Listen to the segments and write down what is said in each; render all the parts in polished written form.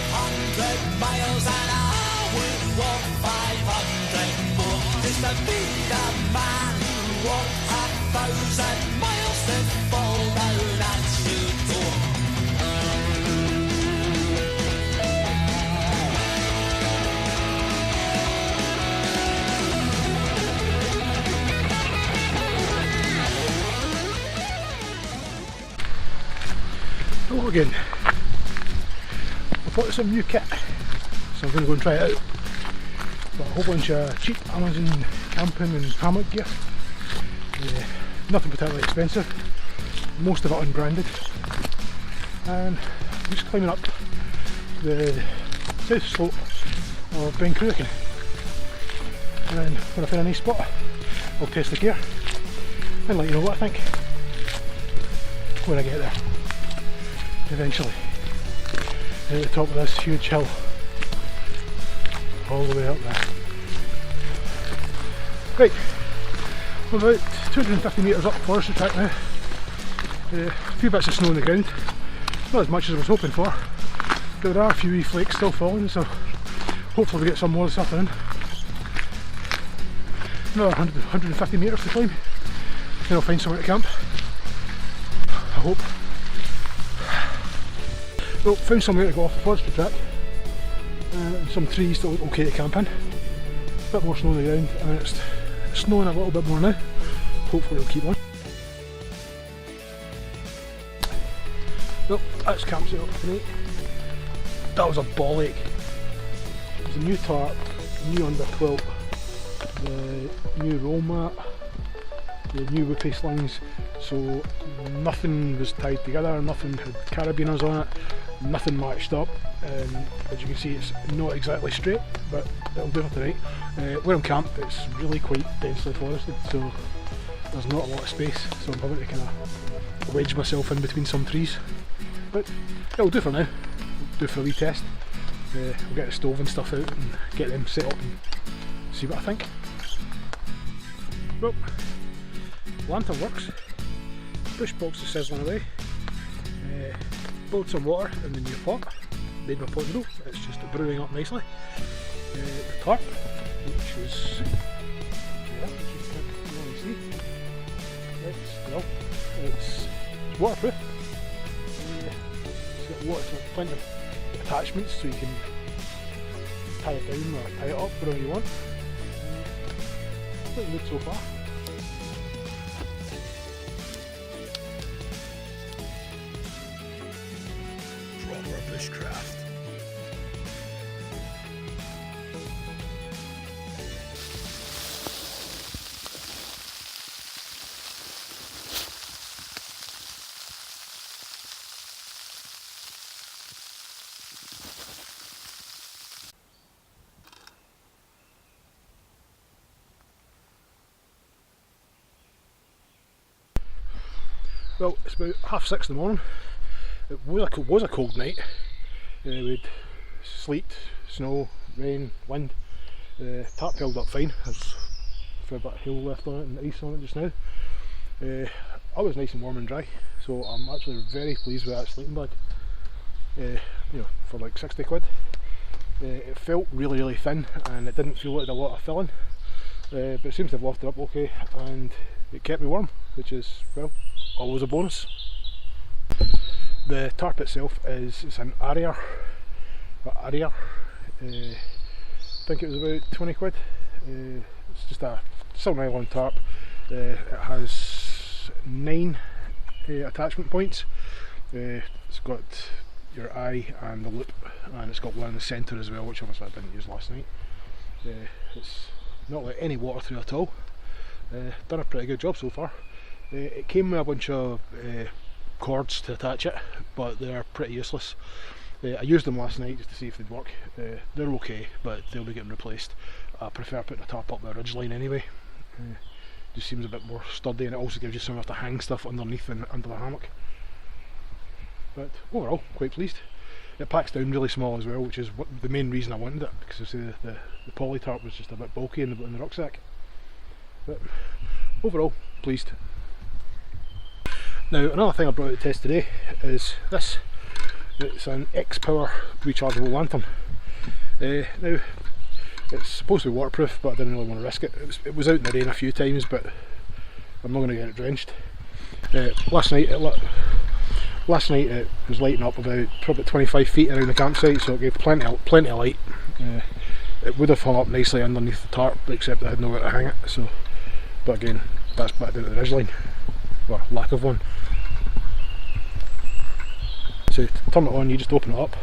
500 miles and I would walk 500 more. Just to be the man who walked 1,000 miles to fall down at Subito. Hello again. I bought some new kit, so I'm going to go and try it out. Got a whole bunch of cheap Amazon camping and hammock gear. Nothing particularly expensive, most of it unbranded. And I'm just climbing up the south slope of Ben Cruachan. And when I find a nice spot, I'll test the gear and let you know what I think when I get there. Eventually, at the top of this huge hill, all the way up there. Right, we're about 250 metres up forestry track now. A few bits of snow on the ground, not as much as I was hoping for. There are a few wee flakes still falling, so hopefully we get some more this afternoon. Another 150 metres to climb, then I'll find somewhere to camp. I hope. Well, found somewhere to go off the forestry track, some trees that look okay to camp in. A bit more snow on the ground, and it's snowing a little bit more now. Hopefully it'll keep on. Well, that's camp set up for tonight. That was a ball ache. There's a new tarp, new underquilt, the new roll mat, the new whoopie slings, so nothing was tied together, nothing had carabiners on it, nothing matched up. As you can see, it's not exactly straight, but it'll do for tonight. Where I'm camped, it's really quite densely forested, so there's not a lot of space, so I'm having to kind of wedge myself in between some trees. But it'll do for now. It'll do for a wee test. We'll get the stove and stuff out and get them set up and see what I think. Well, lantern works. Bushbox is sizzling away. Boiled some water in the new pot. Made my pot noodle. It's just brewing up nicely. The tarp, which is it's waterproof. It's got water, plenty of attachments so you can tie it down or tie it up wherever you want. It's looking good so far. Proper bushcraft. Well, it's about 6:30 in the morning. It was a cold night. With sleet, snow, rain, wind. The tarp held up fine. There's a fair bit of hail left on it and ice on it just now. I was nice and warm and dry, so I'm actually very pleased with that sleeping bag. You know, for like 60 quid. It felt really thin and it didn't feel like a lot of filling, but it seems to have lifted up okay and it kept me warm, which is, well, always a bonus. The tarp itself it's an Araer. I think it was about 20 quid. It's just a still nylon tarp. It has 9 attachment points. It's got your eye and the loop, and it's got one in the centre as well, which obviously I didn't use last night. It's not let any water through at all. Done a pretty good job so far. It came with a bunch of cords to attach it, but they're pretty useless. I used them last night just to see if they'd work. They're okay, but they'll be getting replaced. I prefer putting a tarp up with a ridge line anyway. Just seems a bit more sturdy, and it also gives you somewhere to hang stuff underneath and under the hammock. But overall, quite pleased. It packs down really small as well, which is the main reason I wanted it, because I see the poly tarp was just a bit bulky in the rucksack. But overall, pleased. Now, another thing I brought out to test today is this. It's an X-Power rechargeable lantern. Now, it's supposed to be waterproof, but I didn't really want to risk it. It was out in the rain a few times, but I'm not going to get it drenched. Last night it was lighting up about probably 25 feet around the campsite, so it gave plenty of light. It would have hung up nicely underneath the tarp, except I had nowhere to hang it. So, but again, that's back down to the ridgeline, or lack of one. So to turn it on, you just open it up.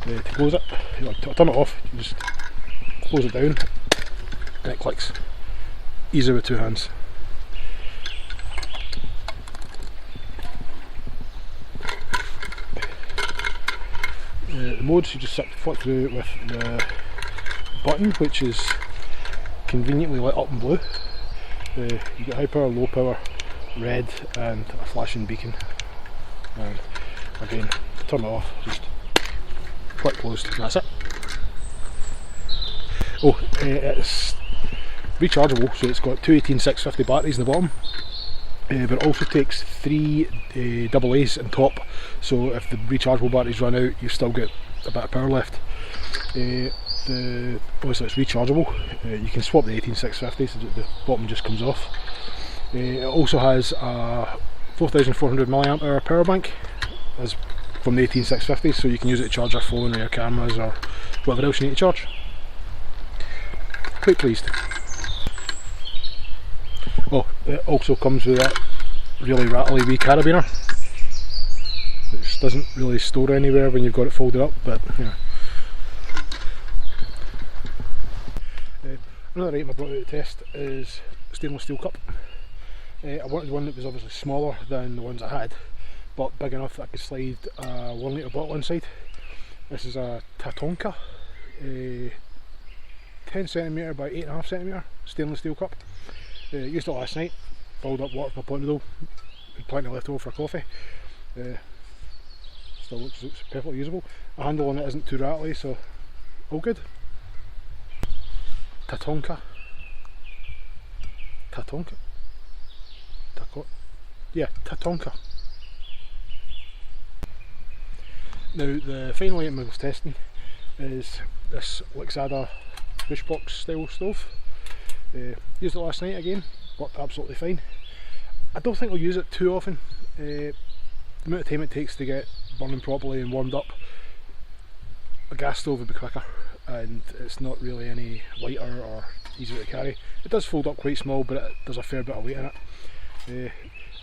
To close it, to turn it off, you just close it down, and it clicks. Easy with two hands. The modes, you just flick through it with the button, which is conveniently lit up in blue. You get high power, low power, red, and a flashing beacon. And again, to turn it off, just click closed, and that's it. Oh, it's rechargeable, so it's got two 18650 batteries in the bottom. But it also takes 3 AA's in top, so if the rechargeable batteries run out, you still get a bit of power left. Obviously it's rechargeable. You can swap the 18650, so the bottom just comes off. It also has a 4400 mAh power bank as from the 18650, so you can use it to charge your phone or your cameras or whatever else you need to charge. Quite pleased. Oh, it also comes with that really rattly wee carabiner, which doesn't really store anywhere when you've got it folded up, but yeah. Another item I brought out to test is a stainless steel cup. I wanted one that was obviously smaller than the ones I had, but big enough that I could slide a 1 litre bottle inside. This is a Tatonka, 10cm by 8.5cm stainless steel cup. Used it last night, filled up water for my pond though, and plenty left over for coffee. Still looks perfectly usable. The handle on it isn't too rattly, so all good. Tatonka. Yeah, Tatonka. Now the final item I was testing is this Lixada bushbox style stove. Used it last night again, worked absolutely fine. I don't think I'll use it too often. The amount of time it takes to get burning properly and warmed up, a gas stove would be quicker, and it's not really any lighter or easier to carry. It does fold up quite small, but there's a fair bit of weight in it.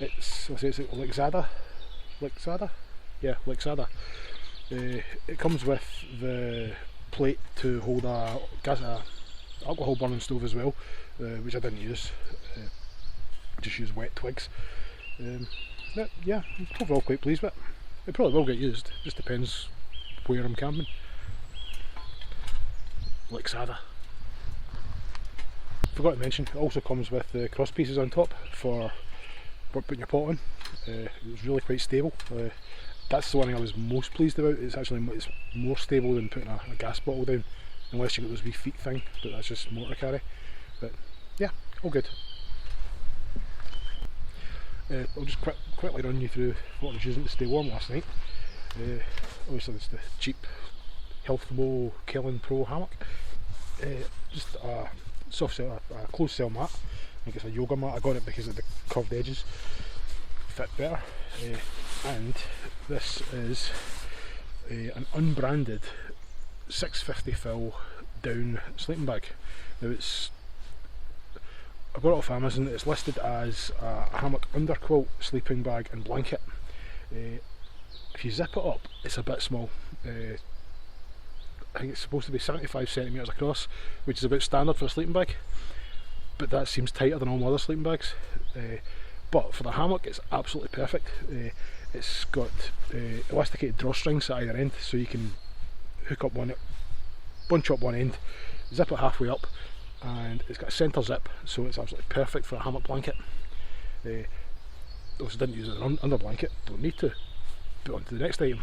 It's Lixada. Yeah, Lixada. It comes with the plate to hold a alcohol burning stove as well, which I didn't use. Just use wet twigs. But yeah, I'm overall quite pleased with it. It probably will get used, just depends where I'm camping. Lixada. Forgot to mention, it also comes with the cross pieces on top for putting your pot on. It's really quite stable. That's the one thing I was most pleased about. It's more stable than putting a gas bottle down, unless you got those wee feet thing, but that's just more to carry. But yeah, all good. I'll just quickly run you through what I was using to stay warm last night. Obviously it's the cheap Healthmo Kellen Pro hammock. Just a soft cell, a closed cell mat. I think it's a yoga mat. I got it because of the curved edges, fit better. And this is an unbranded 650 fill down sleeping bag. Now I got it off Amazon. It's listed as a hammock underquilt, sleeping bag and blanket. If you zip it up, it's a bit small. I think it's supposed to be 75cm across, which is about standard for a sleeping bag, but that seems tighter than all my other sleeping bags. But for the hammock, it's absolutely perfect. It's got elasticated drawstrings at either end, so you can bunch up one end, zip it halfway up, and it's got a centre zip, so it's absolutely perfect for a hammock blanket. Also didn't use it as an under blanket, don't need to. But on to the next item.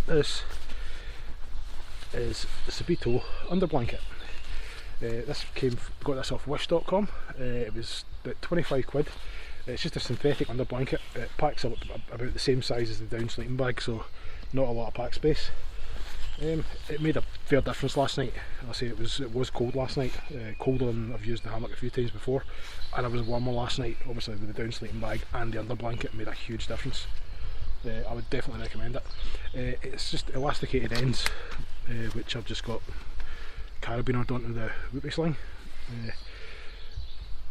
This is the Subito under blanket. Got this off wish.com. It was about 25 quid. It's just a synthetic under blanket. It packs up about the same size as the down sleeping bag, so not a lot of pack space. It made a fair difference last night. I say it was cold last night, colder than I've used the hammock a few times before, and it was warmer last night. Obviously with the down sleeping bag and the under blanket made a huge difference. I would definitely recommend it. It's just elasticated ends, which I've just got carabinered onto the whoopie sling.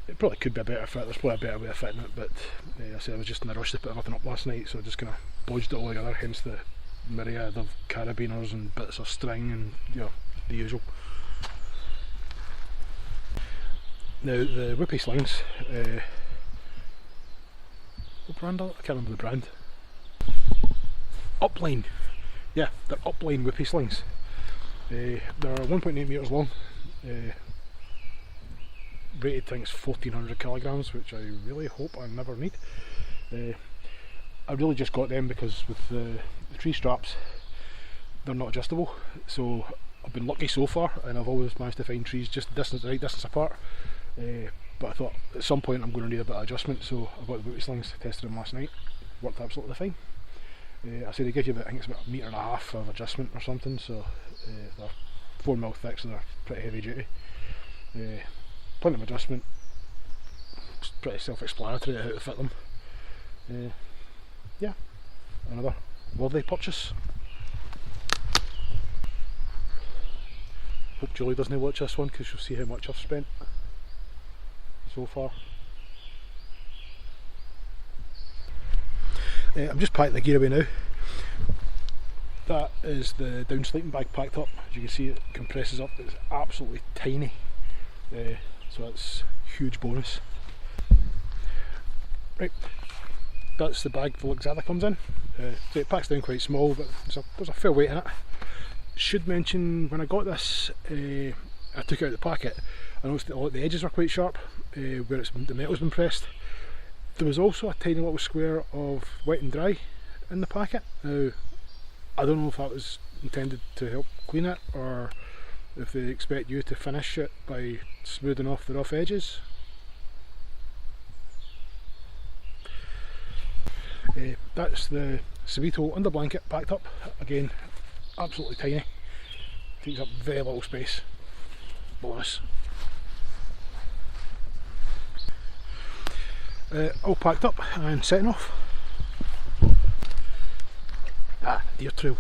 It probably could be a better fit, there's probably a better way of fitting it, but I say I was just in a rush to put everything up last night, so I just kind of bodged it all together, hence the myriad of carabiners and bits of string and, you know, the usual. Now the whoopie slings, what brand are they? I can't remember the brand. Upline, yeah, they're Upline whoopie slings. They're 1.8 metres long, rated things 1400 kilograms, which I really hope I never need. I really just got them because with the tree straps, they're not adjustable, so I've been lucky so far, and I've always managed to find trees just the right distance apart. But I thought at some point I'm going to need a bit of adjustment, so I got the whoopie slings, tested them last night, worked absolutely fine. I say they give you about, I think it's about 1.5 metres of adjustment or something, so they're 4mm thick, so they're pretty heavy duty. Plenty of adjustment, it's pretty self-explanatory how to fit them. Yeah, another worthy purchase. Hope Julie doesn't watch this one because she'll see how much I've spent so far. I'm just packing the gear away now. That is the down sleeping bag packed up. As you can see, it compresses up, it's absolutely tiny, so that's a huge bonus. Right, that's the bag the Lixada comes in. So it packs down quite small, but there's a fair weight in it. Should mention, when I got this, I took it out of the packet. I noticed that the edges are quite sharp, where the metal's been pressed. There was also a tiny little square of wet and dry in the packet. Now, I don't know if that was intended to help clean it, or if they expect you to finish it by smoothing off the rough edges. That's the Subito under blanket packed up. Again, absolutely tiny. Takes up very little space. Bonus. All packed up and setting off. Deer trail.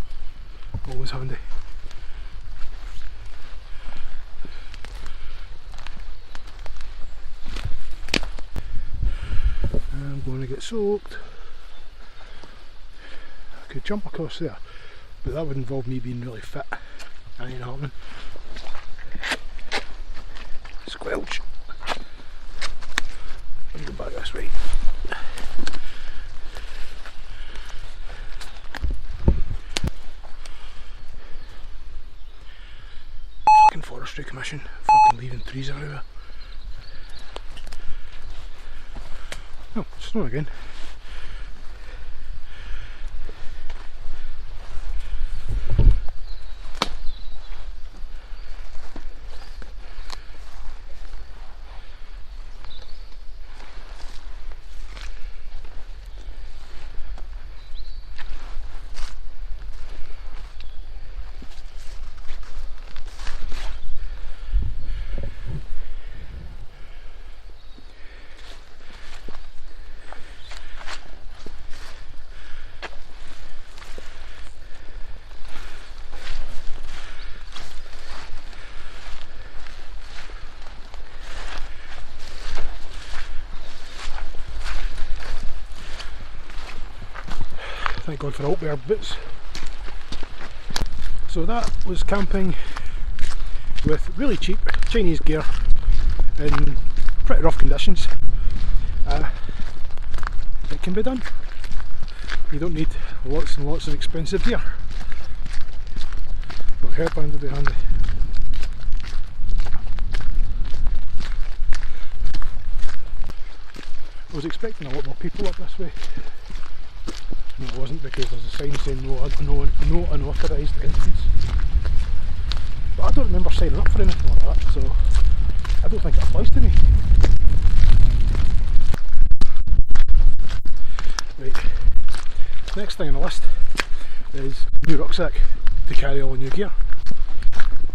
Always handy. I'm going to get soaked. I could jump across there, but that would involve me being really fit. That ain't happening. Squelch. Let me go back this way. Fucking Forestry Commission, fucking leaving trees everywhere. Oh, snow again. Thank God for out-bear boots. So that was camping with really cheap Chinese gear in pretty rough conditions. It can be done. You don't need lots and lots of expensive gear. But a hairband would be handy. I was expecting a lot more people up this way. No, it wasn't, because there's a sign saying no unauthorised entrance. But I don't remember signing up for anything like that, so I don't think it applies to me. Right, next thing on the list, is a new rucksack to carry all the new gear.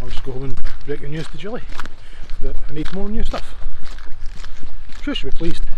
I'll just go home and break the news to Julie that I need more new stuff. I'm sure she'll be pleased.